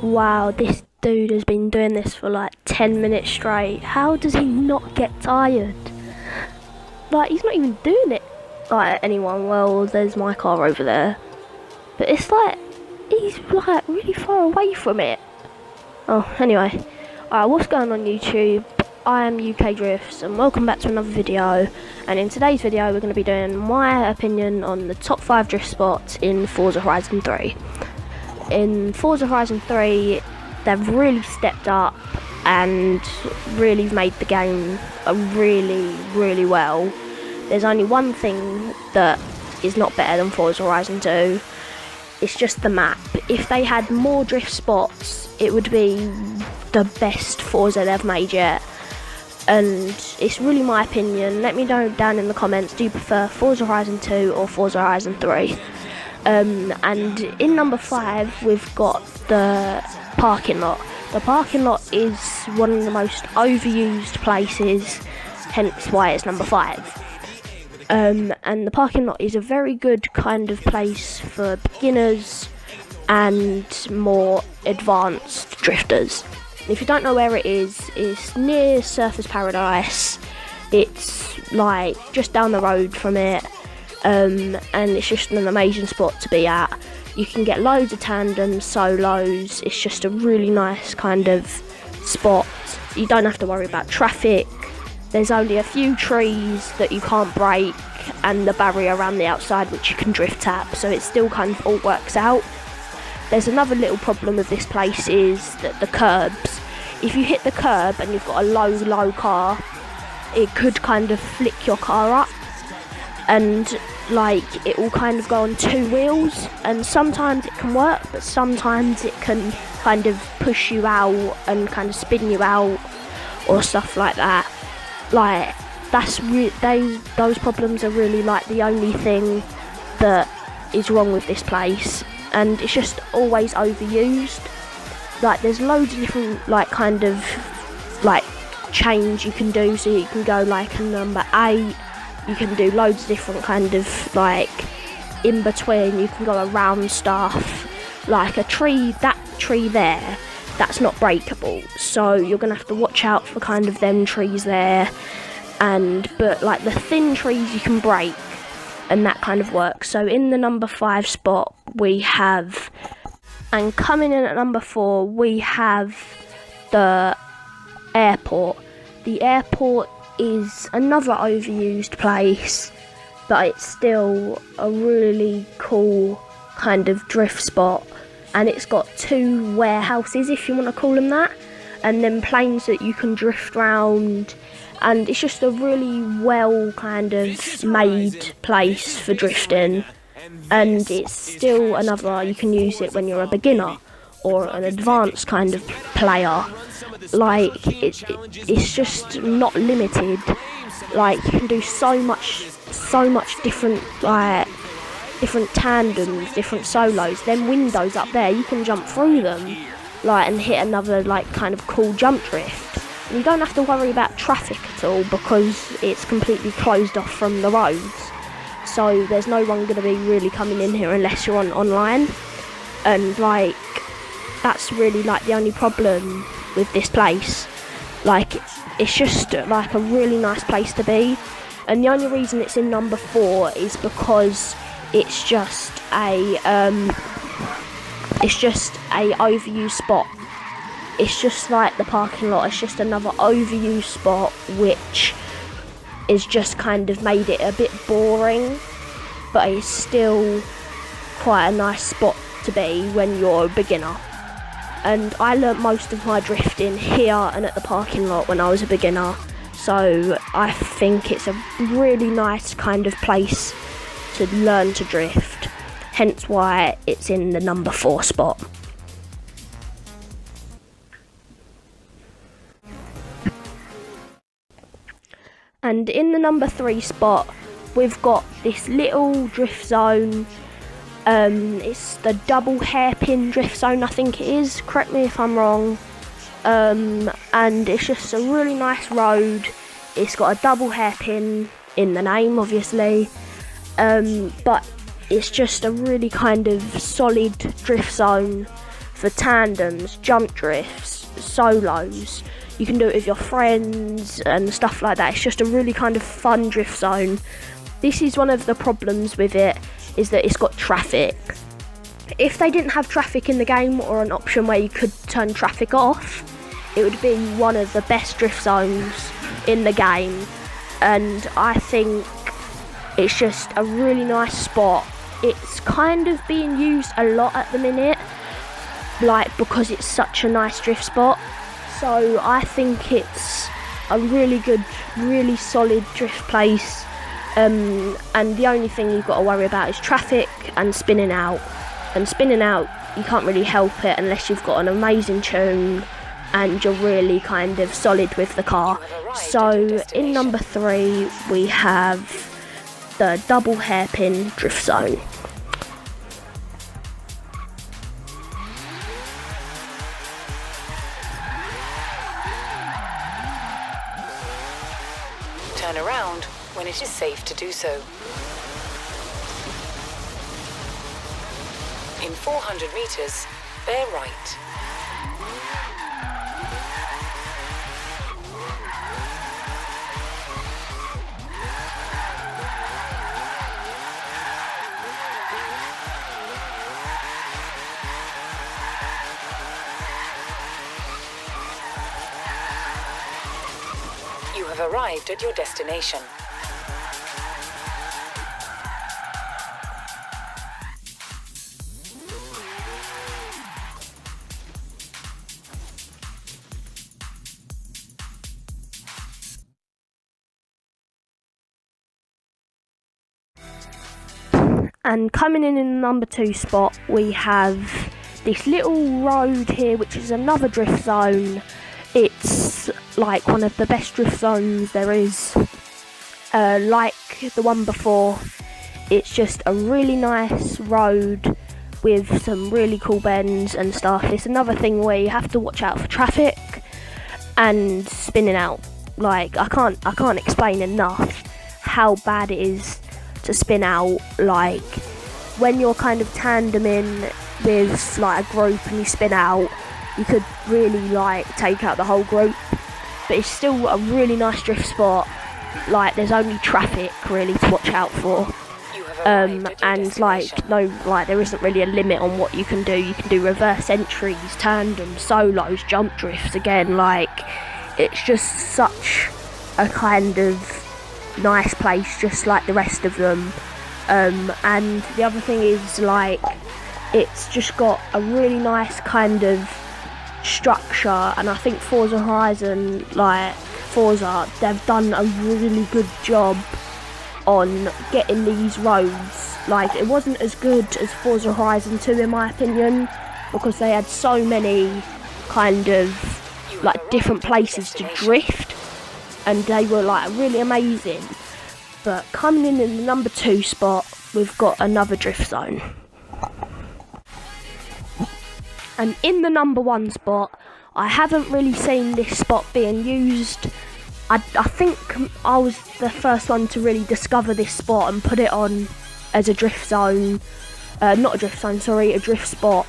Wow, this dude has been doing this for like 10 minutes straight. How does he not get tired? Like, he's not even doing it like anyone. Well, there's my car over there. But it's like, he's like really far away from it. Oh, anyway. Alright, what's going on YouTube? I am UK Drifts and welcome back to another video. And in today's video we're going to be doing my opinion on the top 5 drift spots in Forza Horizon 3. In Forza Horizon 3 they've really stepped up and really made the game really well. There's only one thing that is not better than Forza Horizon 2. It's just the map. If they had more drift spots, it would be the best Forza they've made yet. And it's really my opinion. Let me know down in the comments, do you prefer Forza Horizon 2 or Forza Horizon 3? And in number 5 we've got the parking lot. The parking lot is one of the most overused places, hence why it's number 5. And the parking lot is a very good kind of place for beginners and more advanced drifters. If you don't know where it is, it's near Surfers Paradise. It's like just down the road from it, and it's just an amazing spot to be at. You can get loads of tandems, solos. It's just a really nice kind of spot. You don't have to worry about traffic. There's only a few trees that you can't break and the barrier around the outside which you can drift tap, so it still kind of all works out. There's another little problem with this place is that the curbs. If you hit the curb and you've got a low car, it could kind of flick your car up and like it will kind of go on 2 wheels, and sometimes it can work but sometimes it can kind of push you out and kind of spin you out or stuff like that. Like those problems are really like the only thing that is wrong with this place, and it's just always overused. Like there's loads of different like kind of like change you can do, so you can go like a number 8, you can do loads of different kind of like in between, you can go around stuff like a tree, that tree there, that's not breakable, so you're gonna have to watch out for kind of them trees there, but like the thin trees you can break and that kind of works. So in the number 5 spot we have, and coming in at number 4 we have the airport. The airport is another overused place, but it's still a really cool kind of drift spot, and it's got 2 warehouses, if you want to call them that, and then planes that you can drift round, and it's just a really well kind of made place for drifting. And it's still another, you can use it when you're a beginner or an advanced kind of player. Like it's just not limited. Like you can do so much different, like different tandems, different solos. Then windows up there, you can jump through them like and hit another like kind of cool jump drift. And you don't have to worry about traffic at all because it's completely closed off from the roads. So there's no one going to be really coming in here unless you're online, and like that's really like the only problem with this place. Like it's just like a really nice place to be, and the only reason it's in number 4 is because it's just a overused spot. It's just like the parking lot, it's just another overused spot which is just kind of made it a bit boring, but it's still quite a nice spot to be when you're a beginner. And I learnt most of my drifting here and at the parking lot when I was a beginner, so I think it's a really nice kind of place to learn to drift, hence why it's in the number 4 spot. And in the number 3 spot we've got this little drift zone. It's the double hairpin drift zone, I think it is, correct me if I'm wrong. And it's just a really nice road. It's got a double hairpin in the name obviously, but it's just a really kind of solid drift zone for tandems, jump drifts, solos. You can do it with your friends and stuff like that. It's just a really kind of fun drift zone. This is one of the problems with it, is that it's got traffic. If they didn't have traffic in the game, or an option where you could turn traffic off, it would be one of the best drift zones in the game. And I think it's just a really nice spot. It's kind of being used a lot at the minute, like, because it's such a nice drift spot. So I think it's a really good, really solid drift place. And the only thing you've got to worry about is traffic and spinning out. And spinning out, you can't really help it unless you've got an amazing tune and you're really kind of solid with the car. So in number 3 we have the double hairpin drift zone. Turn around when it is safe to do so. In 400 meters, bear right. You have arrived at your destination. And coming in number 2 spot, we have this little road here, which is another drift zone. It's like one of the best drift zones there is. Like the one before, it's just a really nice road with some really cool bends and stuff. It's another thing where you have to watch out for traffic and spinning out. Like, I can't explain enough how bad it is to spin out. Like, when you're kind of tandeming with like a group and you spin out, you could really like take out the whole group. But it's still a really nice drift spot. Like, there's only traffic really to watch out for. And like there isn't really a limit on what you can do. You can do reverse entries, tandems, solos, jump drifts again. Like, it's just such a kind of nice place, just like the rest of them. And the other thing is, like, it's just got a really nice kind of structure, and I think Forza Horizon, like Forza, they've done a really good job on getting these roads. Like, it wasn't as good as Forza Horizon 2 in my opinion, because they had so many kind of like different places to drift, and they were like really amazing. But coming in the number 2 spot, we've got another drift zone. And in the number 1 spot, I haven't really seen this spot being used. I think I was the first one to really discover this spot and put it on as a drift zone. Not a drift zone, sorry, a drift spot.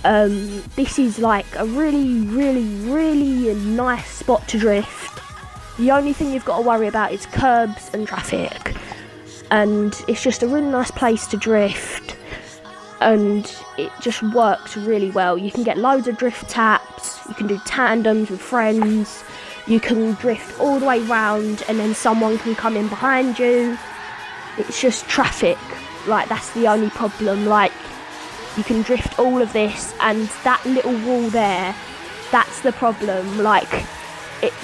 This is like a really, really, really nice spot to drift. The only thing you've got to worry about is curbs and traffic. And it's just a really nice place to drift. And it just works really well. You can get loads of drift taps, you can do tandems with friends, you can drift all the way round and then someone can come in behind you. It's just traffic, like, that's the only problem. Like, you can drift all of this, and that little wall there, that's the problem. Like, it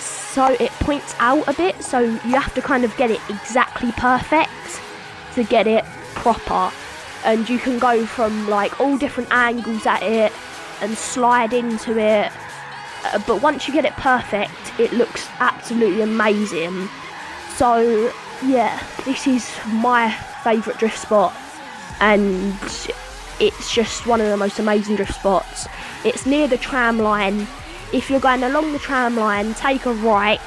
points out a bit, so you have to kind of get it exactly perfect to get it proper. And you can go from like all different angles at it and slide into it, but once you get it perfect, it looks absolutely amazing. So yeah, this is my favourite drift spot, and it's just one of the most amazing drift spots. It's near the tram line. If you're going along the tram line, take a right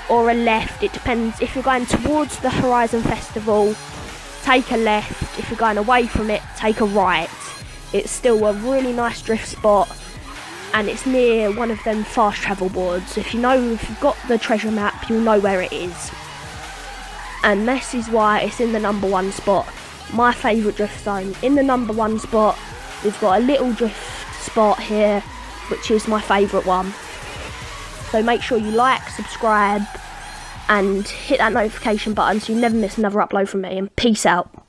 or a left, it depends. If you're going towards the Horizon Festival, take a left. If you're going away from it, take a right. it's still a really nice drift spot, and it's near one of them fast travel boards. If you've got the treasure map, you'll know where it is. And this is why it's in the number 1 spot. My favourite drift zone. In the number 1 spot, we've got a little drift spot here, which is my favourite one. So make sure you like, subscribe, and hit that notification button so you never miss another upload from me, and peace out.